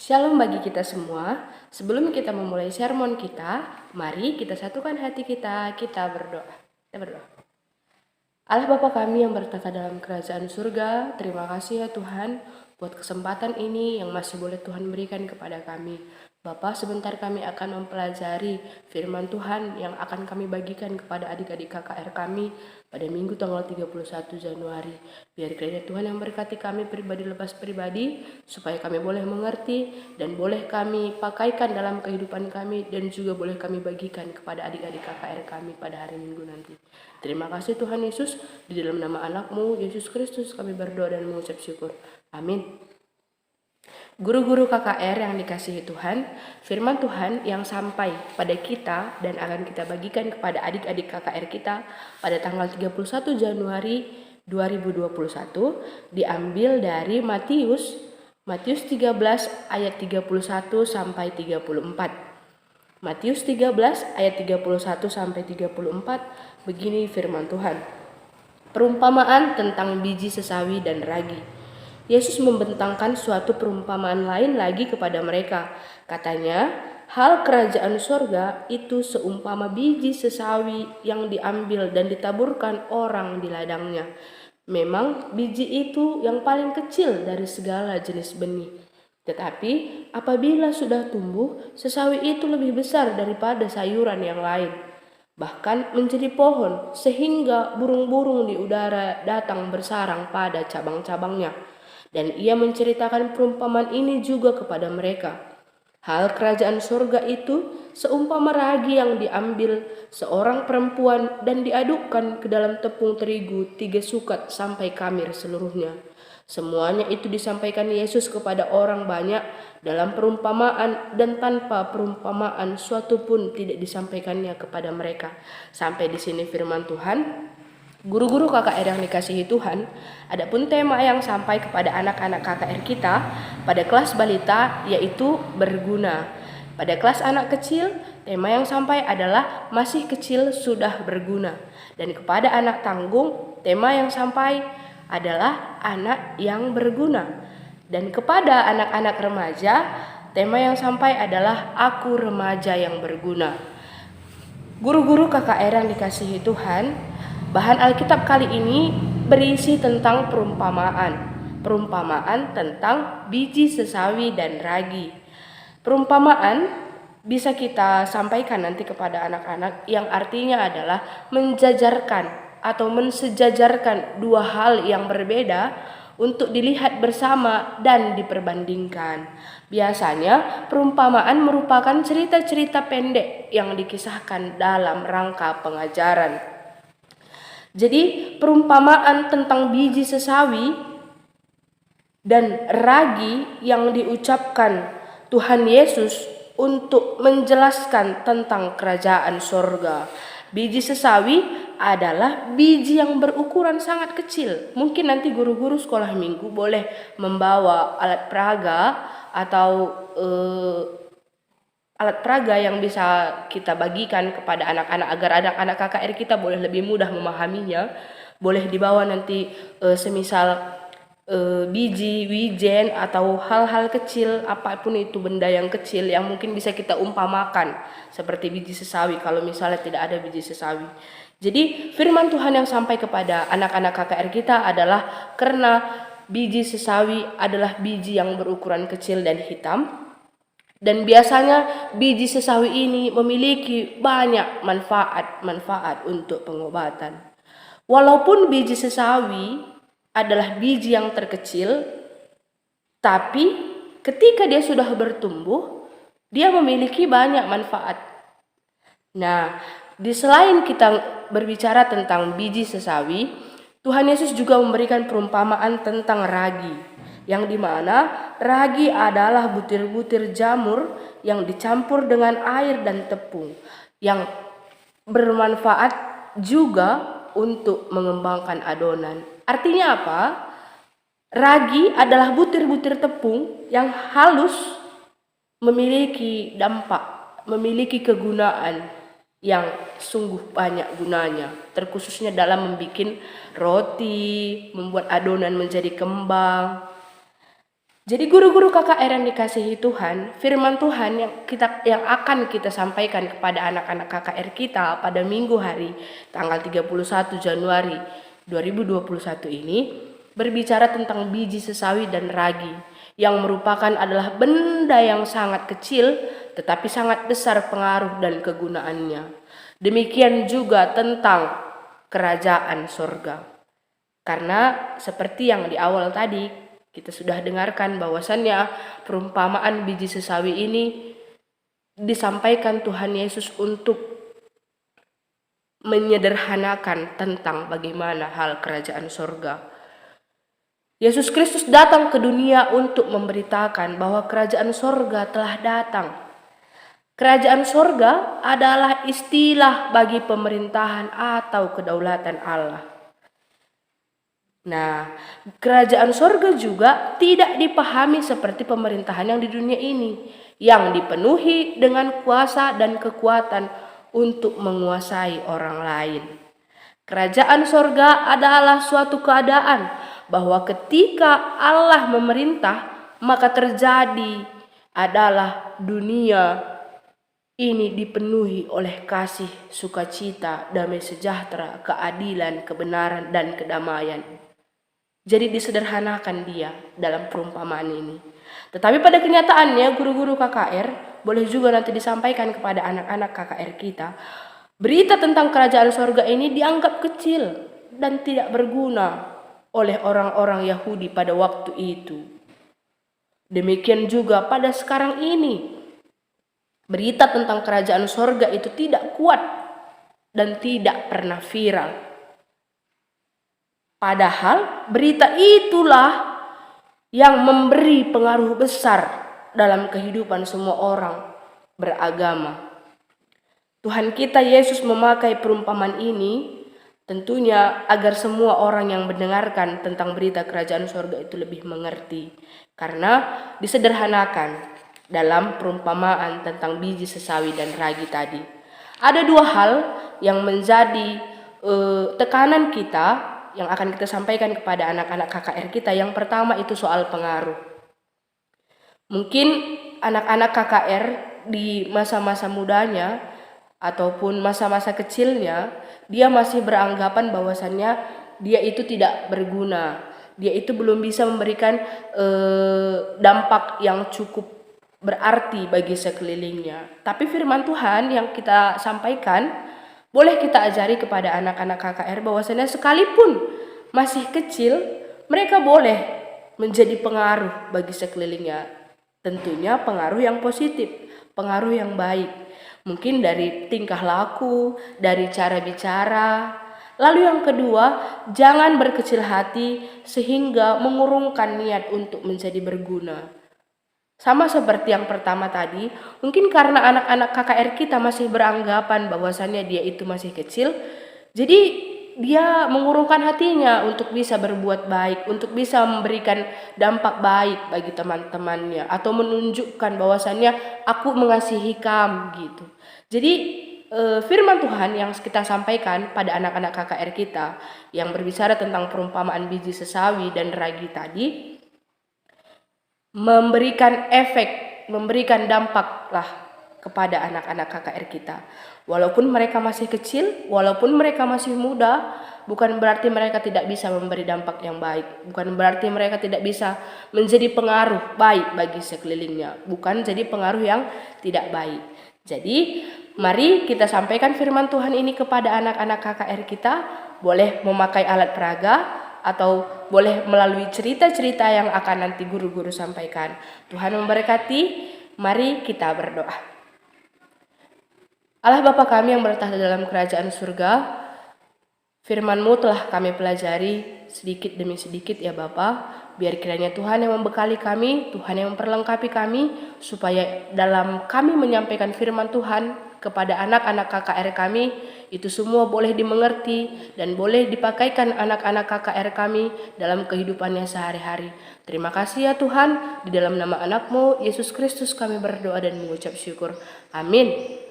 Shalom bagi kita semua. Sebelum kita memulai sermon kita, mari kita satukan hati kita berdoa. Kita berdoa. Allah Bapa kami yang bertata dalam kerajaan surga, terima kasih ya Tuhan buat kesempatan ini yang masih boleh Tuhan berikan kepada kami. Bapa, sebentar kami akan mempelajari firman Tuhan yang akan kami bagikan kepada adik-adik KKR kami pada Minggu tanggal 31 Januari. Biar kiranya Tuhan yang berkati kami pribadi lepas pribadi, supaya kami boleh mengerti dan boleh kami pakaikan dalam kehidupan kami dan juga boleh kami bagikan kepada adik-adik KKR kami pada hari Minggu nanti. Terima kasih Tuhan Yesus, di dalam nama anak-Mu, Yesus Kristus, kami berdoa dan mengucap syukur. Amin. Guru-guru KKR yang dikasihi Tuhan, firman Tuhan yang sampai pada kita dan akan kita bagikan kepada adik-adik KKR kita pada tanggal 31 Januari 2021 diambil dari Matius 13 ayat 31 sampai 34. Matius 13 ayat 31 sampai 34, begini firman Tuhan. Perumpamaan tentang biji sesawi dan ragi. Yesus membentangkan suatu perumpamaan lain lagi kepada mereka. Katanya, hal kerajaan sorga itu seumpama biji sesawi yang diambil dan ditaburkan orang di ladangnya. Memang biji itu yang paling kecil dari segala jenis benih. Tetapi apabila sudah tumbuh, sesawi itu lebih besar daripada sayuran yang lain. Bahkan menjadi pohon sehingga burung-burung di udara datang bersarang pada cabang-cabangnya. Dan ia menceritakan perumpamaan ini juga kepada mereka. Hal kerajaan surga itu seumpama ragi yang diambil seorang perempuan dan diadukkan ke dalam tepung terigu 3 sukat sampai kamir seluruhnya. Semuanya itu disampaikan Yesus kepada orang banyak dalam perumpamaan, dan tanpa perumpamaan suatu pun tidak disampaikannya kepada mereka. Sampai di sini firman Tuhan. Guru-guru KKR yang dikasihi Tuhan, adapun tema yang sampai kepada anak-anak KKR kita pada kelas balita yaitu berguna. Pada kelas anak kecil, tema yang sampai adalah masih kecil sudah berguna. Dan kepada anak tanggung, tema yang sampai adalah anak yang berguna. Dan kepada anak-anak remaja, tema yang sampai adalah aku remaja yang berguna. Guru-guru KKR yang dikasihi Tuhan, bahan Alkitab kali ini berisi tentang perumpamaan tentang biji sesawi dan ragi. Perumpamaan bisa kita sampaikan nanti kepada anak-anak yang artinya adalah menjajarkan atau mensejajarkan dua hal yang berbeda untuk dilihat bersama dan diperbandingkan. Biasanya perumpamaan merupakan cerita-cerita pendek yang dikisahkan dalam rangka pengajaran. Jadi perumpamaan tentang biji sesawi dan ragi yang diucapkan Tuhan Yesus untuk menjelaskan tentang kerajaan sorga. Biji sesawi adalah biji yang berukuran sangat kecil. Mungkin nanti guru-guru sekolah minggu boleh membawa alat peraga atau alat peraga yang bisa kita bagikan kepada anak-anak agar anak-anak KKR kita boleh lebih mudah memahaminya. Boleh dibawa nanti semisal biji, wijen atau hal-hal kecil, apapun itu benda yang kecil yang mungkin bisa kita umpamakan seperti biji sesawi kalau misalnya tidak ada biji sesawi. Jadi firman Tuhan yang sampai kepada anak-anak KKR kita adalah karena biji sesawi adalah biji yang berukuran kecil dan hitam. Dan biasanya biji sesawi ini memiliki banyak manfaat untuk pengobatan. Walaupun biji sesawi adalah biji yang terkecil, tapi ketika dia sudah bertumbuh, dia memiliki banyak manfaat. Nah, selain kita berbicara tentang biji sesawi, Tuhan Yesus juga memberikan perumpamaan tentang ragi, yang dimana ragi adalah butir-butir jamur yang dicampur dengan air dan tepung yang bermanfaat juga untuk mengembangkan adonan. Artinya apa? Ragi adalah butir-butir tepung yang halus, memiliki dampak, memiliki kegunaan yang sungguh banyak gunanya, terkhususnya dalam membuat roti, membuat adonan menjadi kembang. Jadi guru-guru KKR yang dikasihi Tuhan, firman Tuhan yang akan kita sampaikan kepada anak-anak KKR kita pada minggu hari tanggal 31 Januari 2021 ini berbicara tentang biji sesawi dan ragi yang merupakan adalah benda yang sangat kecil tetapi sangat besar pengaruh dan kegunaannya. Demikian juga tentang kerajaan sorga. Karena seperti yang di awal tadi kita sudah dengarkan bahwasannya perumpamaan biji sesawi ini disampaikan Tuhan Yesus untuk menyederhanakan tentang bagaimana hal kerajaan sorga. Yesus Kristus datang ke dunia untuk memberitakan bahwa kerajaan sorga telah datang. Kerajaan sorga adalah istilah bagi pemerintahan atau kedaulatan Allah. Nah, kerajaan sorga juga tidak dipahami seperti pemerintahan yang di dunia ini, yang dipenuhi dengan kuasa dan kekuatan untuk menguasai orang lain. Kerajaan sorga adalah suatu keadaan bahwa ketika Allah memerintah, maka terjadi adalah dunia ini dipenuhi oleh kasih, sukacita, damai sejahtera, keadilan, kebenaran, dan kedamaian. Jadi disederhanakan dia dalam perumpamaan ini. Tetapi pada kenyataannya guru-guru KKR boleh juga nanti disampaikan kepada anak-anak KKR kita. Berita tentang kerajaan sorga ini dianggap kecil dan tidak berguna oleh orang-orang Yahudi pada waktu itu. Demikian juga pada sekarang ini. Berita tentang kerajaan sorga itu tidak kuat dan tidak pernah viral. Padahal berita itulah yang memberi pengaruh besar dalam kehidupan semua orang beragama. Tuhan kita Yesus memakai perumpamaan ini tentunya agar semua orang yang mendengarkan tentang berita kerajaan sorga itu lebih mengerti. Karena disederhanakan dalam perumpamaan tentang biji sesawi dan ragi tadi. Ada dua hal yang menjadi tekanan kita yang akan kita sampaikan kepada anak-anak KKR kita. Yang pertama itu soal pengaruh. Mungkin anak-anak KKR di masa-masa mudanya ataupun masa-masa kecilnya, dia masih beranggapan bahwasannya dia itu tidak berguna. Dia itu belum bisa memberikan dampak yang cukup berarti bagi sekelilingnya. Tapi firman Tuhan yang kita sampaikan boleh kita ajari kepada anak-anak KKR bahwasanya sekalipun masih kecil, mereka boleh menjadi pengaruh bagi sekelilingnya. Tentunya pengaruh yang positif, pengaruh yang baik. Mungkin dari tingkah laku, dari cara bicara. Lalu yang kedua, jangan berkecil hati sehingga mengurungkan niat untuk menjadi berguna. Sama seperti yang pertama tadi, mungkin karena anak-anak KKR kita masih beranggapan bahwasannya dia itu masih kecil, jadi dia mengurungkan hatinya untuk bisa berbuat baik, untuk bisa memberikan dampak baik bagi teman-temannya, atau menunjukkan bahwasannya aku mengasihi kamu gitu. Jadi firman Tuhan yang kita sampaikan pada anak-anak KKR kita yang berbicara tentang perumpamaan biji sesawi dan ragi tadi, memberikan efek, memberikan dampak lah kepada anak-anak KKR kita. Walaupun mereka masih kecil, walaupun mereka masih muda, bukan berarti mereka tidak bisa memberi dampak yang baik. Bukan berarti mereka tidak bisa menjadi pengaruh baik bagi sekelilingnya. Bukan jadi pengaruh yang tidak baik. Jadi mari kita sampaikan firman Tuhan ini kepada anak-anak KKR kita. Boleh memakai alat peraga atau boleh melalui cerita-cerita yang akan nanti guru-guru sampaikan. Tuhan memberkati, mari kita berdoa. Allah Bapa kami yang bertahta dalam kerajaan surga, firman-Mu telah kami pelajari sedikit demi sedikit ya Bapa. Biar kiranya Tuhan yang membekali kami, Tuhan yang memperlengkapi kami, supaya dalam kami menyampaikan firman Tuhan kepada anak-anak KKR kami, itu semua boleh dimengerti dan boleh dipakaikan anak-anak KKR kami dalam kehidupannya sehari-hari. Terima kasih ya Tuhan, di dalam nama anak-Mu, Yesus Kristus kami berdoa dan mengucap syukur. Amin.